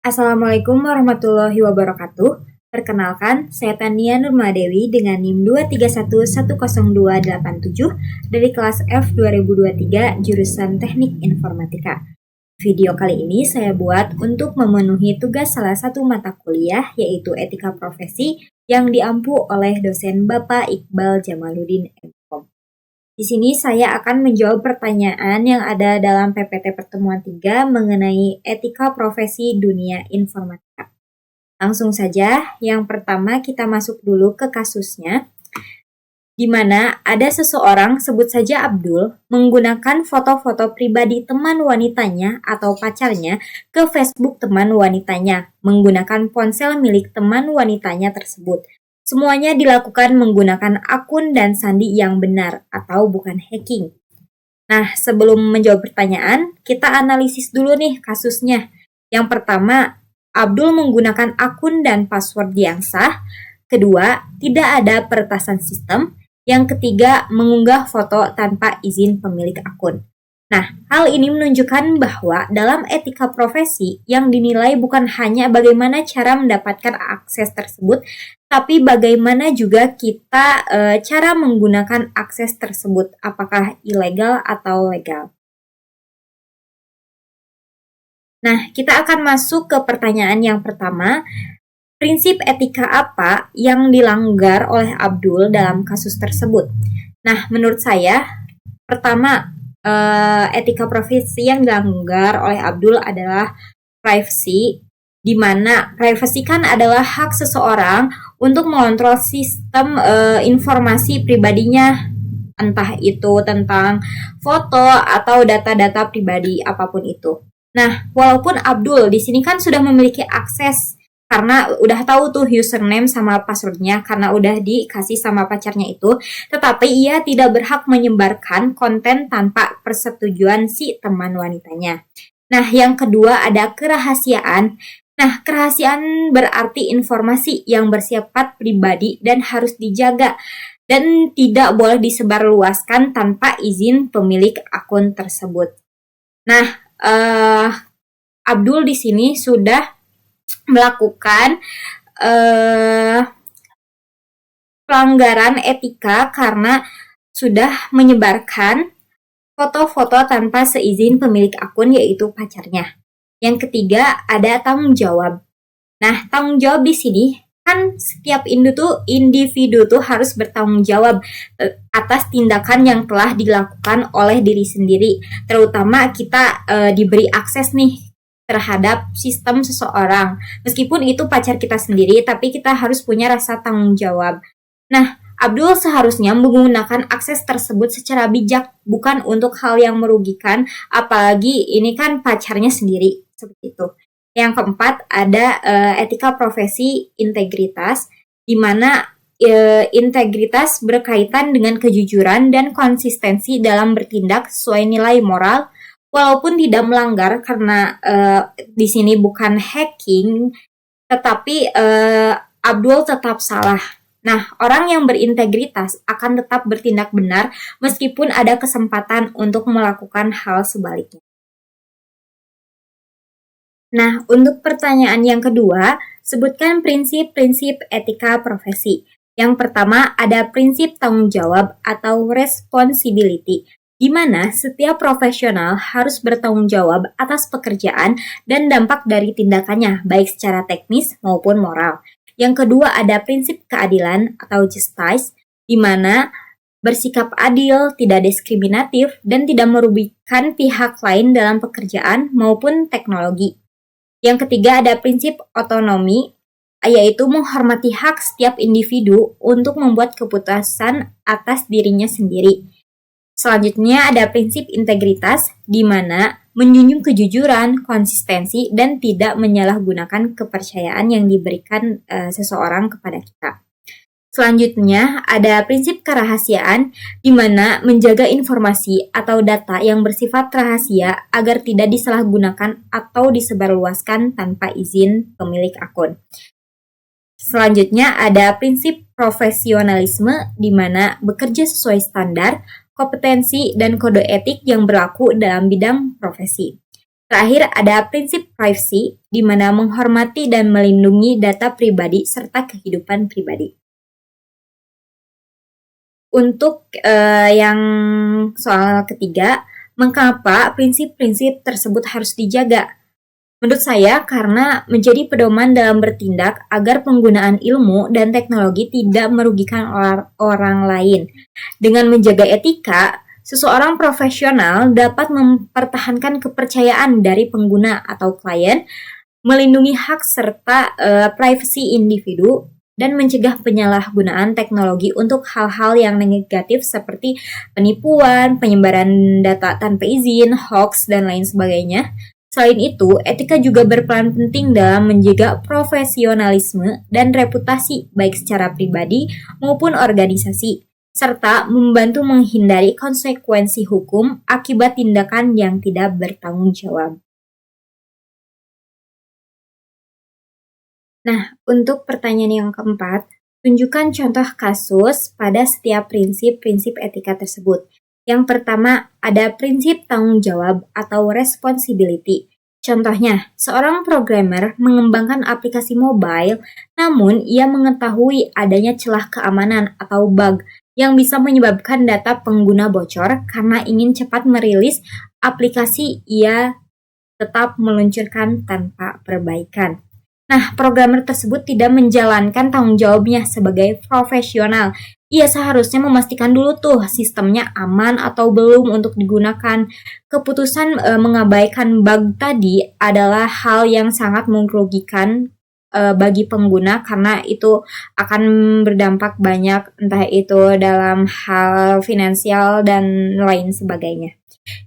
Assalamualaikum warahmatullahi wabarakatuh. Perkenalkan, saya Tania Nurmadewi dengan NIM 231100287 dari kelas F 2023 jurusan Teknik Informatika. Video kali ini saya buat untuk memenuhi tugas salah satu mata kuliah yaitu Etika Profesi yang diampu oleh dosen Bapak Iqbal Jamaluddin MKom. Di sini saya akan menjawab pertanyaan yang ada dalam PPT pertemuan 3 mengenai etika profesi dunia informatika. Langsung saja, yang pertama kita masuk dulu ke kasusnya, di mana ada seseorang, sebut saja Abdul, menggunakan foto-foto pribadi teman wanitanya atau pacarnya ke Facebook teman wanitanya, menggunakan ponsel milik teman wanitanya tersebut. Semuanya dilakukan menggunakan akun dan sandi yang benar atau bukan hacking. Nah, sebelum menjawab pertanyaan, kita analisis dulu nih kasusnya. Yang pertama, Abdul menggunakan akun dan password yang sah. Kedua, tidak ada peretasan sistem. Yang ketiga, mengunggah foto tanpa izin pemilik akun. Nah, hal ini menunjukkan bahwa dalam etika profesi yang dinilai bukan hanya bagaimana cara mendapatkan akses tersebut, tapi bagaimana juga kita cara menggunakan akses tersebut, apakah ilegal atau legal. Nah, kita akan masuk ke pertanyaan yang pertama. Prinsip etika apa yang dilanggar oleh Abdul dalam kasus tersebut? Nah, menurut saya, pertama, etika profesi yang dilanggar oleh Abdul adalah privacy, di mana privacy kan adalah hak seseorang untuk mengontrol sistem informasi pribadinya, entah itu tentang foto atau data-data pribadi apapun itu. Nah, walaupun Abdul di sini kan sudah memiliki akses karena udah tahu tuh username sama passwordnya karena udah dikasih sama pacarnya itu, tetapi ia tidak berhak menyebarkan konten tanpa persetujuan si teman wanitanya. Nah, yang kedua ada kerahasiaan. Nah, kerahasiaan berarti informasi yang bersifat pribadi dan harus dijaga dan tidak boleh disebarluaskan tanpa izin pemilik akun tersebut. Nah, Abdul di sini sudah melakukan pelanggaran etika karena sudah menyebarkan foto-foto tanpa seizin pemilik akun yaitu pacarnya. Yang ketiga ada tanggung jawab. Nah, tanggung jawab di sini kan setiap individu tuh harus bertanggung jawab atas tindakan yang telah dilakukan oleh diri sendiri. Terutama kita diberi akses nih terhadap sistem seseorang. Meskipun itu pacar kita sendiri, tapi kita harus punya rasa tanggung jawab. Nah, Abdul seharusnya menggunakan akses tersebut secara bijak, bukan untuk hal yang merugikan, apalagi ini kan pacarnya sendiri, seperti itu. Yang keempat, ada etika profesi integritas, di mana integritas berkaitan dengan kejujuran dan konsistensi dalam bertindak sesuai nilai moral, walaupun tidak melanggar karena di sini bukan hacking, tetapi Abdul tetap salah. Nah, orang yang berintegritas akan tetap bertindak benar meskipun ada kesempatan untuk melakukan hal sebaliknya. Nah, untuk pertanyaan yang kedua, sebutkan prinsip-prinsip etika profesi. Yang pertama ada prinsip tanggung jawab atau responsibility, di mana setiap profesional harus bertanggung jawab atas pekerjaan dan dampak dari tindakannya, baik secara teknis maupun moral. Yang kedua ada prinsip keadilan atau justice, di mana bersikap adil, tidak diskriminatif, dan tidak merugikan pihak lain dalam pekerjaan maupun teknologi. Yang ketiga ada prinsip otonomi, yaitu menghormati hak setiap individu untuk membuat keputusan atas dirinya sendiri. Selanjutnya ada prinsip integritas, di mana menjunjung kejujuran, konsistensi, dan tidak menyalahgunakan kepercayaan yang diberikan seseorang kepada kita. Selanjutnya ada prinsip kerahasiaan, di mana menjaga informasi atau data yang bersifat rahasia agar tidak disalahgunakan atau disebarluaskan tanpa izin pemilik akun. Selanjutnya ada prinsip profesionalisme, di mana bekerja sesuai standar, kompetensi, dan kode etik yang berlaku dalam bidang profesi. Terakhir ada prinsip privacy, di mana menghormati dan melindungi data pribadi serta kehidupan pribadi. Untuk yang soal ketiga, mengapa prinsip-prinsip tersebut harus dijaga? Menurut saya, karena menjadi pedoman dalam bertindak agar penggunaan ilmu dan teknologi tidak merugikan orang lain. Dengan menjaga etika, seseorang profesional dapat mempertahankan kepercayaan dari pengguna atau klien, melindungi hak serta privasi individu, dan mencegah penyalahgunaan teknologi untuk hal-hal yang negatif seperti penipuan, penyebaran data tanpa izin, hoax, dan lain sebagainya. Selain itu, etika juga berperan penting dalam menjaga profesionalisme dan reputasi baik secara pribadi maupun organisasi, serta membantu menghindari konsekuensi hukum akibat tindakan yang tidak bertanggung jawab. Nah, untuk pertanyaan yang keempat, tunjukkan contoh kasus pada setiap prinsip-prinsip etika tersebut. Yang pertama, ada prinsip tanggung jawab atau responsibility. Contohnya, seorang programmer mengembangkan aplikasi mobile, namun ia mengetahui adanya celah keamanan atau bug yang bisa menyebabkan data pengguna bocor karena ingin cepat merilis aplikasi, ia tetap meluncurkan tanpa perbaikan. Nah, programmer tersebut tidak menjalankan tanggung jawabnya sebagai profesional. Ia seharusnya memastikan dulu tuh sistemnya aman atau belum untuk digunakan. Keputusan mengabaikan bug tadi adalah hal yang sangat merugikan bagi pengguna karena itu akan berdampak banyak, entah itu dalam hal finansial dan lain sebagainya.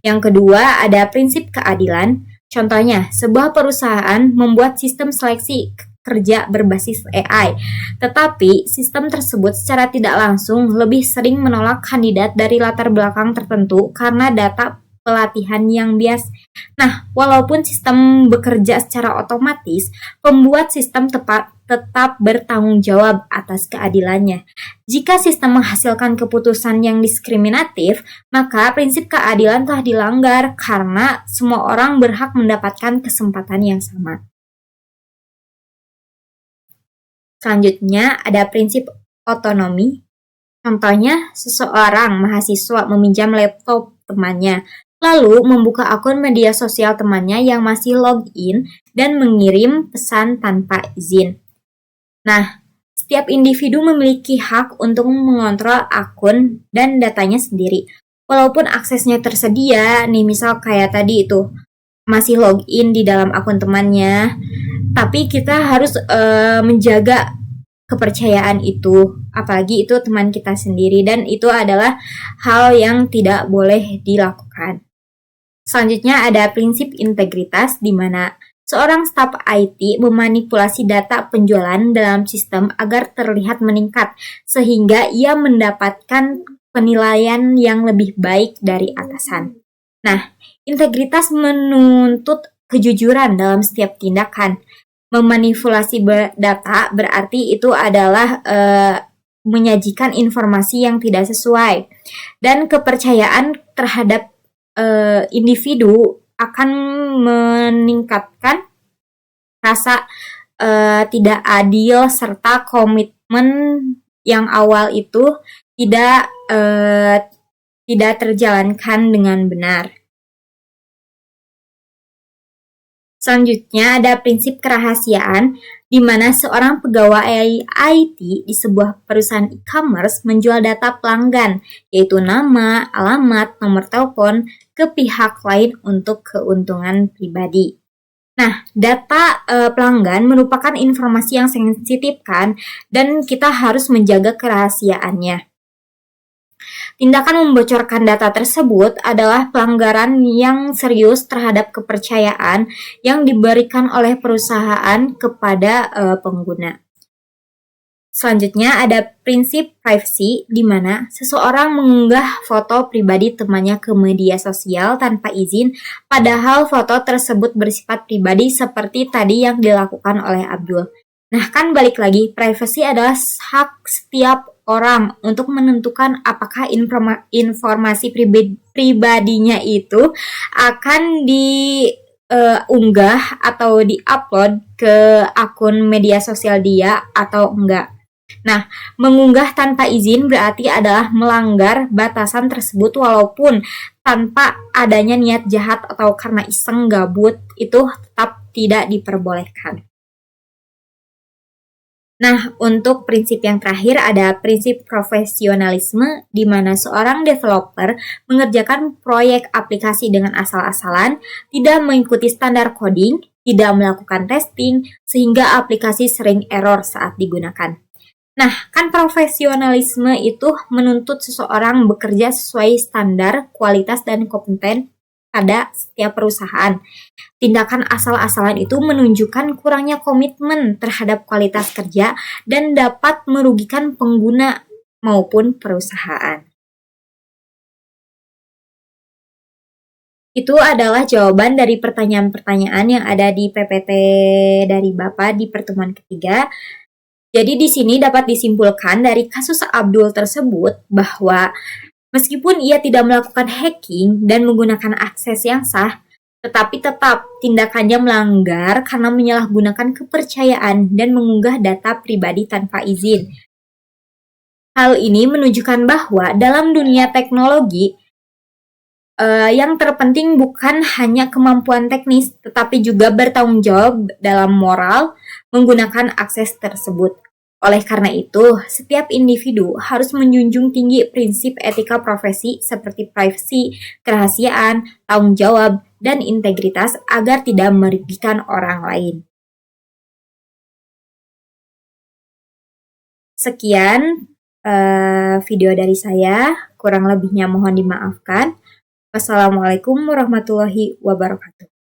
Yang kedua, ada prinsip keadilan. Contohnya, sebuah perusahaan membuat sistem seleksi kerja berbasis AI, tetapi sistem tersebut secara tidak langsung lebih sering menolak kandidat dari latar belakang tertentu karena data pelatihan yang bias. Nah, walaupun sistem bekerja secara otomatis, pembuat sistem tetap bertanggung jawab atas keadilannya. Jika sistem menghasilkan keputusan yang diskriminatif, maka prinsip keadilan telah dilanggar karena semua orang berhak mendapatkan kesempatan yang sama. Selanjutnya ada prinsip otonomi. Contohnya, seseorang mahasiswa meminjam laptop temannya, lalu membuka akun media sosial temannya yang masih login dan mengirim pesan tanpa izin. Nah, setiap individu memiliki hak untuk mengontrol akun dan datanya sendiri. Walaupun aksesnya tersedia, nih misal kayak tadi itu, masih login di dalam akun temannya, tapi kita harus menjaga kepercayaan itu, apalagi itu teman kita sendiri, dan itu adalah hal yang tidak boleh dilakukan. Selanjutnya ada prinsip integritas, di mana seorang staf IT memanipulasi data penjualan dalam sistem agar terlihat meningkat, sehingga ia mendapatkan penilaian yang lebih baik dari atasan. Nah, integritas menuntut kejujuran dalam setiap tindakan. Memanipulasi data berarti itu adalah menyajikan informasi yang tidak sesuai, dan kepercayaan terhadap individu akan meningkatkan rasa tidak adil serta komitmen yang awal itu tidak terjalankan dengan benar. Selanjutnya ada prinsip kerahasiaan, di mana seorang pegawai IT di sebuah perusahaan e-commerce menjual data pelanggan, yaitu nama, alamat, nomor telepon, ke pihak lain untuk keuntungan pribadi. Nah, data pelanggan merupakan informasi yang sensitif kan, dan kita harus menjaga kerahasiaannya. Tindakan membocorkan data tersebut adalah pelanggaran yang serius terhadap kepercayaan yang diberikan oleh perusahaan kepada pengguna. Selanjutnya ada prinsip privacy, di mana seseorang mengunggah foto pribadi temannya ke media sosial tanpa izin, padahal foto tersebut bersifat pribadi seperti tadi yang dilakukan oleh Abdul. Nah, kan balik lagi, privacy adalah hak setiap orang untuk menentukan apakah informasi pribadinya itu akan unggah atau di-upload ke akun media sosial dia atau enggak. Nah, mengunggah tanpa izin berarti adalah melanggar batasan tersebut walaupun tanpa adanya niat jahat atau karena iseng gabut, itu tetap tidak diperbolehkan. Nah, untuk prinsip yang terakhir ada prinsip profesionalisme di mana seorang developer mengerjakan proyek aplikasi dengan asal-asalan, tidak mengikuti standar coding, tidak melakukan testing, sehingga aplikasi sering error saat digunakan. Nah, kan profesionalisme itu menuntut seseorang bekerja sesuai standar, kualitas, dan kompeten pada setiap perusahaan. Tindakan asal-asalan itu menunjukkan kurangnya komitmen terhadap kualitas kerja dan dapat merugikan pengguna maupun perusahaan. Itu adalah jawaban dari pertanyaan-pertanyaan yang ada di PPT dari Bapak di pertemuan ketiga. Jadi di sini dapat disimpulkan dari kasus Abdul tersebut bahwa meskipun ia tidak melakukan hacking dan menggunakan akses yang sah, tetapi tetap tindakannya melanggar karena menyalahgunakan kepercayaan dan mengunggah data pribadi tanpa izin. Hal ini menunjukkan bahwa dalam dunia teknologi, yang terpenting bukan hanya kemampuan teknis, tetapi juga bertanggung jawab dalam moral menggunakan akses tersebut. Oleh karena itu, setiap individu harus menjunjung tinggi prinsip etika profesi seperti privasi, kerahasiaan, tanggung jawab, dan integritas agar tidak merugikan orang lain. Sekian video dari saya, kurang lebihnya mohon dimaafkan. Wassalamualaikum warahmatullahi wabarakatuh.